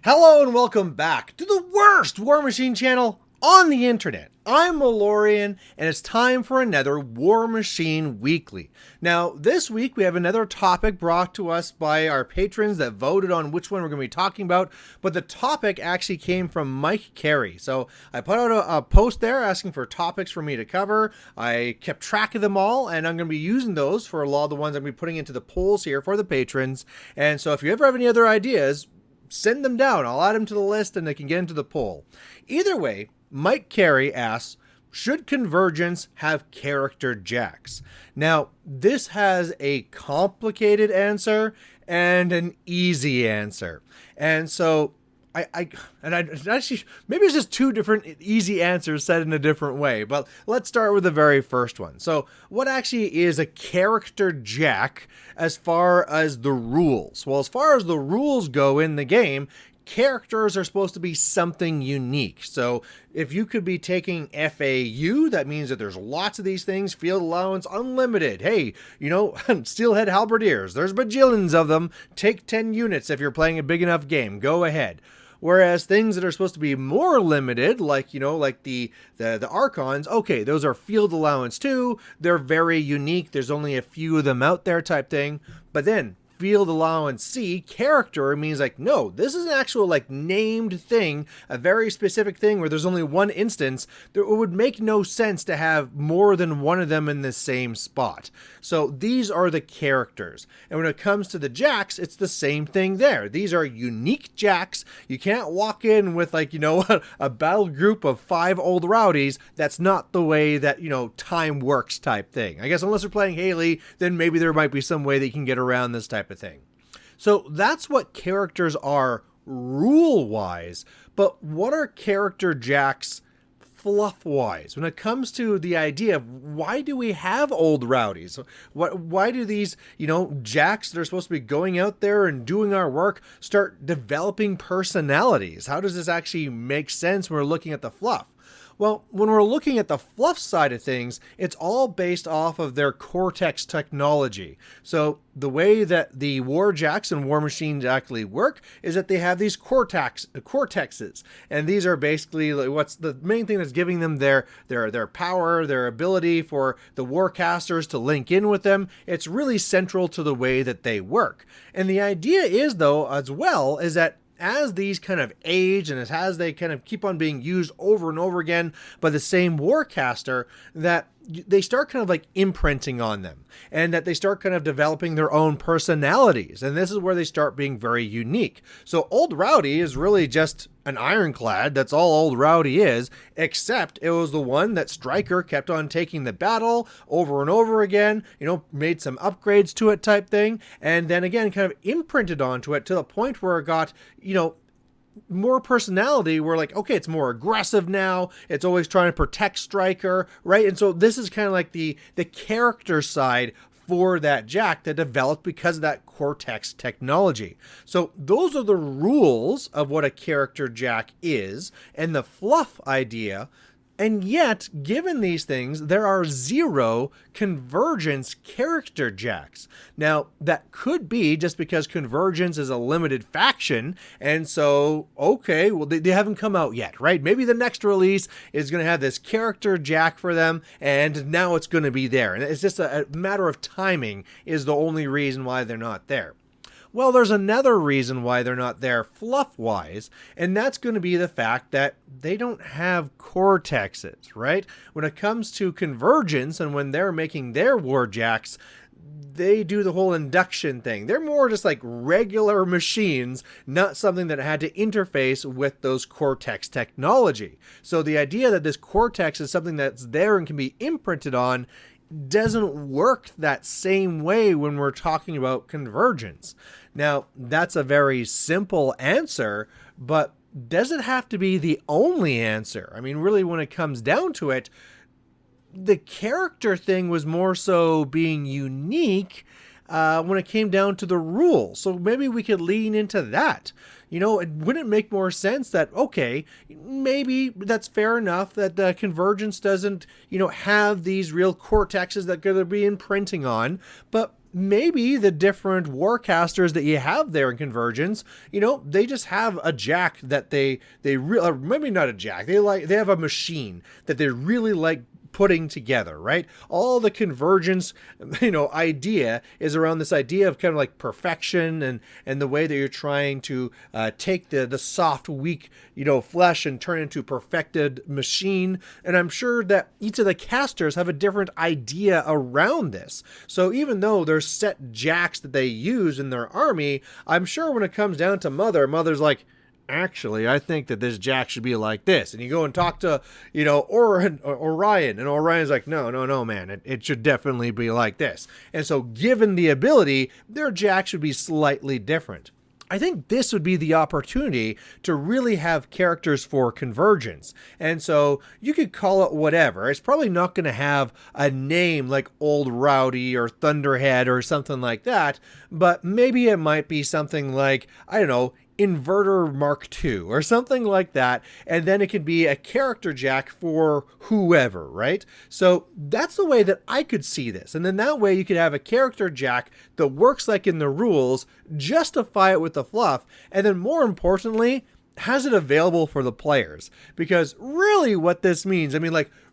Hello and welcome back to the worst Warmachine channel on the internet. I'm Malorian and it's time for another Warmachine Weekly. Now this week we have another topic brought to us by our patrons that voted on which one we're going to be talking about, but the topic actually came from Mike Carey. So I put out a post there asking for topics for me to cover. I kept track of them all and I'm going to be using those for a lot of the ones I'm going to be putting into the polls here for the patrons. And so if you ever have any other ideas, send them down. I'll add them to the list and they can get into the poll. Either way, Mike Carey asks, should Convergence have character jacks? Now, this has a complicated answer and an easy answer. And so actually, maybe it's just two different easy answers said in a different way, but let's start with the very first one. So what actually is a character jack as far as the rules? Well, as far as the rules go in the game, characters are supposed to be something unique. So if you could be taking FAU, that means that there's lots of these things, field allowance unlimited. Hey, you know, steelhead halberdiers, there's bajillions of them. Take 10 units if you're playing a big enough game. Go ahead. Whereas things that are supposed to be more limited, like, you know, like the Archons, okay, those are field allowance too. They're very unique. There's only a few of them out there type thing. But then field allowance C, character, means like, no, this is an actual like named thing, a very specific thing where there's only one instance. It would make no sense to have more than one of them in the same spot. So these are the characters. And when it comes to the jacks, it's the same thing there. These are unique jacks. You can't walk in with like, you know, a battle group of 5 old rowdies. That's not the way that, you know, time works type thing. I guess unless you're playing Haley, then maybe there might be some way that you can get around this type of thing. So that's what characters are rule-wise, but what are character jacks fluff-wise? When it comes to the idea of why do we have old rowdies? Why do these, you know, jacks that are supposed to be going out there and doing our work start developing personalities? How does this actually make sense when we're looking at the fluff? Well, when we're looking at the fluff side of things, it's all based off of their Cortex technology. So the way that the warjacks and warmachines actually work is that they have these cortexes. And these are basically like what's the main thing that's giving them their power, their ability for the warcasters to link in with them. It's really central to the way that they work. And the idea is, though, as well, is that as these kind of age and as they kind of keep on being used over and over again by the same warcaster, that they start kind of like imprinting on them and that they start kind of developing their own personalities. And this is where they start being very unique. So Old Rowdy is really just an ironclad. That's all Old Rowdy is, except it was the one that Stryker kept on taking the battle over and over again, you know, made some upgrades to it type thing. And then again, kind of imprinted onto it to the point where it got, you know, more personality. We're like, okay, it's more aggressive now. It's always trying to protect Stryker, right? And so this is kind of like the character side for that jack that developed because of that Cortex technology. So those are the rules of what a character jack is and the fluff idea. And yet, given these things, there are 0 Convergence character jacks. Now, that could be just because Convergence is a limited faction, and so, okay, well, they haven't come out yet, right? Maybe the next release is going to have this character jack for them, and now it's going to be there. And it's just a matter of timing is the only reason why they're not there. Well, there's another reason why they're not there fluff-wise, and that's going to be the fact that they don't have cortexes, right? When it comes to Convergence and when they're making their warjacks, they do the whole induction thing. They're more just like regular machines, not something that had to interface with those Cortex technology. So the idea that this Cortex is something that's there and can be imprinted on doesn't work that same way when we're talking about Convergence. Now, that's a very simple answer, but does it have to be the only answer? I mean, really, when it comes down to it, the character thing was more so being unique when it came down to the rules. So maybe we could lean into that. You know, wouldn't it make more sense that, okay, maybe that's fair enough that Convergence doesn't, you know, have these real cortexes that they're going to be imprinting on, but maybe the different warcasters that you have there in Convergence, they just have a jack that they really, maybe not a jack, they have a machine that they really like putting together, right? All the Convergence, idea is around this idea of kind of like perfection and the way that you're trying to take the soft, weak, flesh and turn into a perfected machine. And I'm sure that each of the casters have a different idea around this. So even though there's set jacks that they use in their army, I'm sure when it comes down to Mother's like, actually, I think that this jack should be like this. And you go and talk to, Orion, and Orion's like, no, man, it should definitely be like this. And so given the ability, their jack should be slightly different. I think this would be the opportunity to really have characters for Convergence. And so you could call it whatever. It's probably not going to have a name like Old Rowdy or Thunderhead or something like that, but maybe it might be something like, I don't know, Inverter Mark II or something like that, and then it can be a character jack for whoever, right? So that's the way that I could see this. And then that way you could have a character jack that works like in the rules, justify it with the fluff, and then more importantly, has it available for the players. Because really what this means,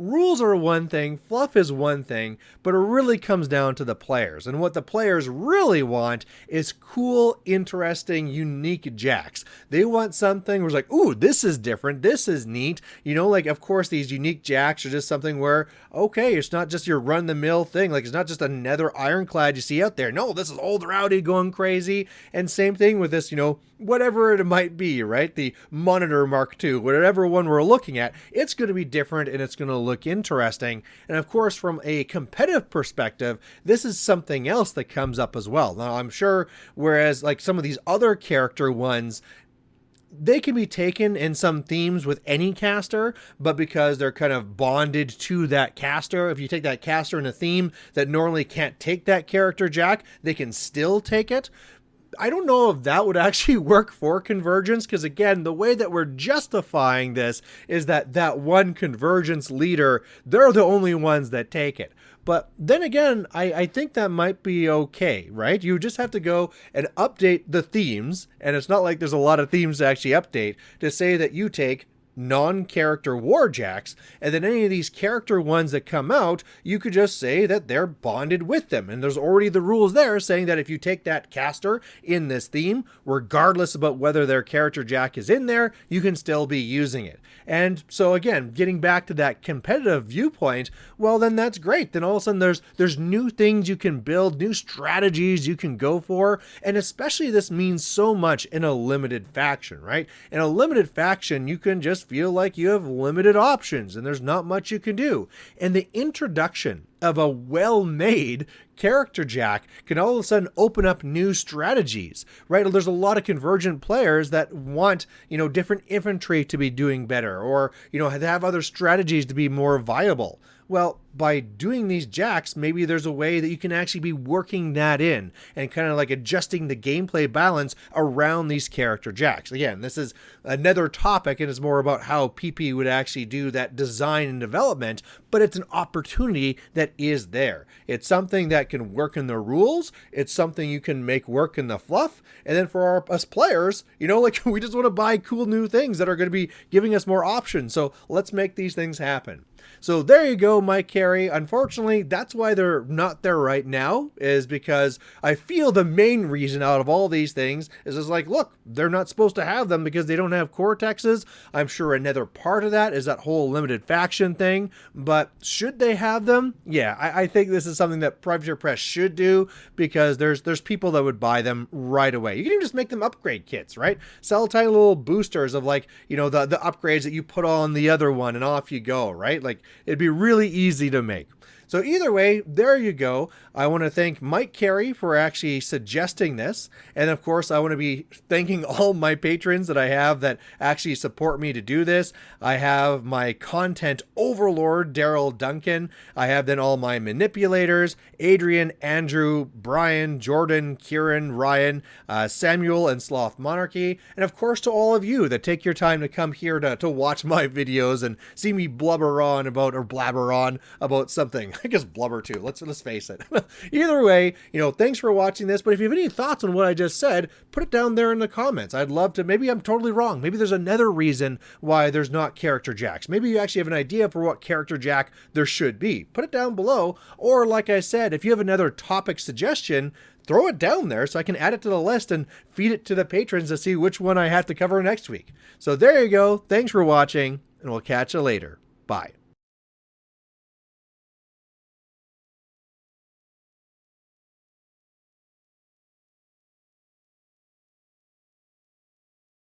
rules are one thing, fluff is one thing, but it really comes down to the players. And what the players really want is cool, interesting, unique jacks. They want something where it's like, ooh, this is different, this is neat. Of course, these unique jacks are just something where, okay, it's not just your run-the-mill thing. It's not just another ironclad you see out there. No, this is Old Rowdy going crazy. And same thing with this, whatever it might be, right? The Monitor Mark II, whatever one we're looking at, it's going to be different and it's going to look interesting. And of course, from a competitive perspective, this is something else that comes up as well. Now, I'm sure, whereas like some of these other character ones, they can be taken in some themes with any caster, but because they're kind of bonded to that caster, if you take that caster in a theme that normally can't take that character jack, they can still take it. I don't know if that would actually work for Convergence, because again, the way that we're justifying this is that one Convergence leader, they're the only ones that take it. But then again, I think that might be okay, right? You just have to go and update the themes, and it's not like there's a lot of themes to actually update, to say that you take non-character warjacks, and then any of these character ones that come out, you could just say that they're bonded with them. And there's already the rules there saying that if you take that caster in this theme, regardless about whether their character jack is in there, you can still be using it. And so again, getting back to that competitive viewpoint, well, then that's great. Then all of a sudden there's new things you can build, new strategies you can go for. And especially this means so much in a limited faction, right? In a limited faction, you can just feel like you have limited options and there's not much you can do. And the introduction of a well-made character jack can all of a sudden open up new strategies, right? There's a lot of Convergent players that want, different infantry to be doing better, or, have other strategies to be more viable. Well, by doing these jacks, maybe there's a way that you can actually be working that in and kind of like adjusting the gameplay balance around these character jacks. Again, this is another topic and it's more about how PP would actually do that design and development, but it's an opportunity that is there. It's something that can work in the rules. It's something you can make work in the fluff. And then for us players, we just want to buy cool new things that are going to be giving us more options. So let's make these things happen. So there you go, Mike Carey. Unfortunately, that's why they're not there right now, is because I feel the main reason out of all these things is just like, look, they're not supposed to have them because they don't have cortexes. I'm sure another part of that is that whole limited faction thing, but should they have them? Yeah, I think this is something that Privateer Press should do, because there's people that would buy them right away. You can even just make them upgrade kits, right? Sell tiny little boosters of the upgrades that you put on the other one and off you go, right? It'd be really easy to make. So either way, there you go. I want to thank Mike Carey for actually suggesting this. And of course, I want to be thanking all my patrons that I have that actually support me to do this. I have my content overlord, Darrell Duncan. I have then all my manipulators, Adrian, Andrew, Brian, Jordan, Kieran, Ryan, Samuel, and Sloth Monarchy. And of course, to all of you that take your time to come here to watch my videos and see me blabber on about something. I guess blubber too. Let's face it. Either way, thanks for watching this. But if you have any thoughts on what I just said, put it down there in the comments. I'd love to. Maybe I'm totally wrong. Maybe there's another reason why there's not character jacks. Maybe you actually have an idea for what character jack there should be. Put it down below. Or like I said, if you have another topic suggestion, throw it down there so I can add it to the list and feed it to the patrons to see which one I have to cover next week. So there you go. Thanks for watching, and we'll catch you later. Bye.